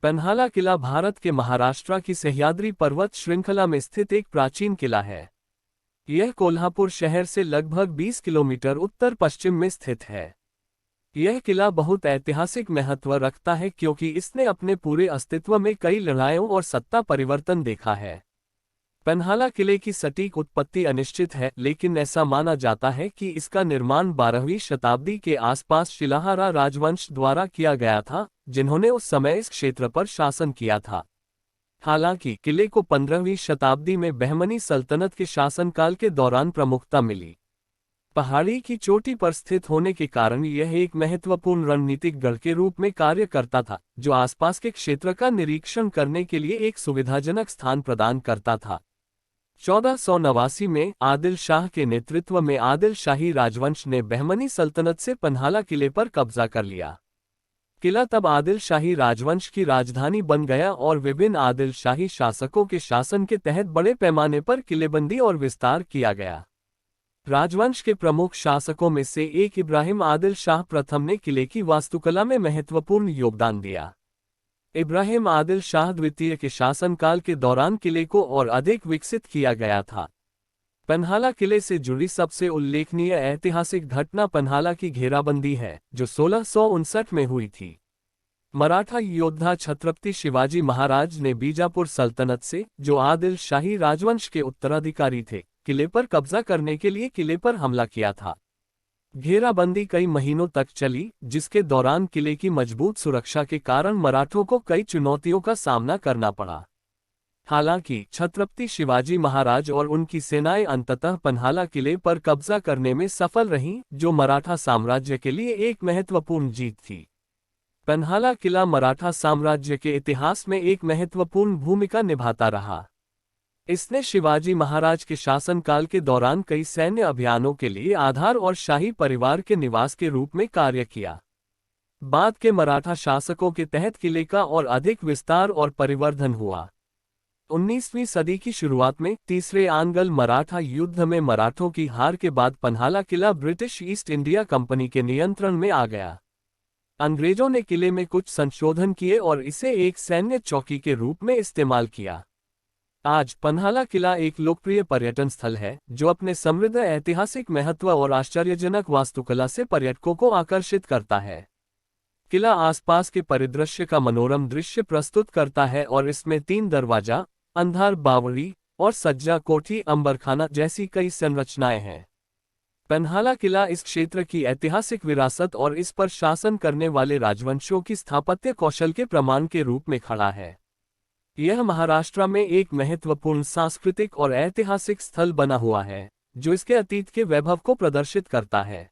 पन्हाला किला भारत के महाराष्ट्र की सह्याद्री पर्वत श्रृंखला में स्थित एक प्राचीन किला है। यह कोल्हापुर शहर से लगभग 20 किलोमीटर उत्तर पश्चिम में स्थित है। यह किला बहुत ऐतिहासिक महत्व रखता है क्योंकि इसने अपने पूरे अस्तित्व में कई लड़ाइयों और सत्ता परिवर्तन देखा है। पन्हाला किले की सटीक उत्पत्ति अनिश्चित है, लेकिन ऐसा माना जाता है कि इसका निर्माण 12वीं शताब्दी के आसपास शिलाहारा राजवंश द्वारा किया गया था, जिन्होंने उस समय इस क्षेत्र पर शासन किया था। हालांकि किले को 15वीं शताब्दी में बहमनी सल्तनत के शासनकाल के दौरान प्रमुखता मिली। पहाड़ी की चोटी पर स्थित होने के कारण यह एक महत्वपूर्ण रणनीतिक गढ़ के रूप में कार्य करता था, जो आसपास के क्षेत्र का निरीक्षण करने के लिए एक सुविधाजनक स्थान प्रदान करता था। 1489 में आदिल शाह के नेतृत्व में आदिल शाही राजवंश ने बहमनी सल्तनत से पन्हाला किले पर कब्जा कर लिया। किला तब आदिल शाही राजवंश की राजधानी बन गया और विभिन्न आदिल शाही शासकों के शासन के तहत बड़े पैमाने पर किलेबंदी और विस्तार किया गया। राजवंश के प्रमुख शासकों में से एक इब्राहिम आदिल शाह प्रथम ने किले की वास्तुकला में महत्वपूर्ण योगदान दिया। इब्राहिम आदिल शाह द्वितीय के शासनकाल के दौरान किले को और अधिक विकसित किया गया था। पन्हाला किले से जुड़ी सबसे उल्लेखनीय ऐतिहासिक घटना पन्हाला की घेराबंदी है, जो 1659 में हुई थी। मराठा योद्धा छत्रपति शिवाजी महाराज ने बीजापुर सल्तनत से, जो आदिल शाही राजवंश के उत्तराधिकारी थे, किले पर कब्जा करने के लिए किले पर हमला किया था। घेराबंदी कई महीनों तक चली, जिसके दौरान किले की मजबूत सुरक्षा के कारण मराठों को कई चुनौतियों का सामना करना पड़ा। हालांकि छत्रपति शिवाजी महाराज और उनकी सेनाएं अंततः पन्हाला किले पर कब्जा करने में सफल रहीं, जो मराठा साम्राज्य के लिए एक महत्वपूर्ण जीत थी। पन्हाला किला मराठा साम्राज्य के इतिहास में एक महत्वपूर्ण भूमिका निभाता रहा। इसने शिवाजी महाराज के शासनकाल के दौरान कई सैन्य अभियानों के लिए आधार और शाही परिवार के निवास के रूप में कार्य किया। बाद के मराठा शासकों के तहत किले का और अधिक विस्तार और परिवर्धन हुआ। 19वीं सदी की शुरुआत में तीसरे आंग्ल मराठा युद्ध में मराठों की हार के बाद पन्हाला किला ब्रिटिश ईस्ट इंडिया कंपनी के नियंत्रण में आ गया। अंग्रेजों ने किले में कुछ संशोधन किए और इसे एक सैन्य चौकी के रूप में इस्तेमाल किया। आज पन्हाला किला एक लोकप्रिय पर्यटन स्थल है, जो अपने समृद्ध ऐतिहासिक महत्व और आश्चर्यजनक वास्तुकला से पर्यटकों को आकर्षित करता है। किला आसपास के परिदृश्य का मनोरम दृश्य प्रस्तुत करता है और इसमें 3 दरवाजा, अंधार बावड़ी और सज्जा कोठी अंबरखाना जैसी कई संरचनाएं हैं। पन्हाला किला इस क्षेत्र की ऐतिहासिक विरासत और इस पर शासन करने वाले राजवंशों की स्थापत्य कौशल के प्रमाण के रूप में खड़ा है। यह महाराष्ट्र में एक महत्वपूर्ण सांस्कृतिक और ऐतिहासिक स्थल बना हुआ है, जो इसके अतीत के वैभव को प्रदर्शित करता है।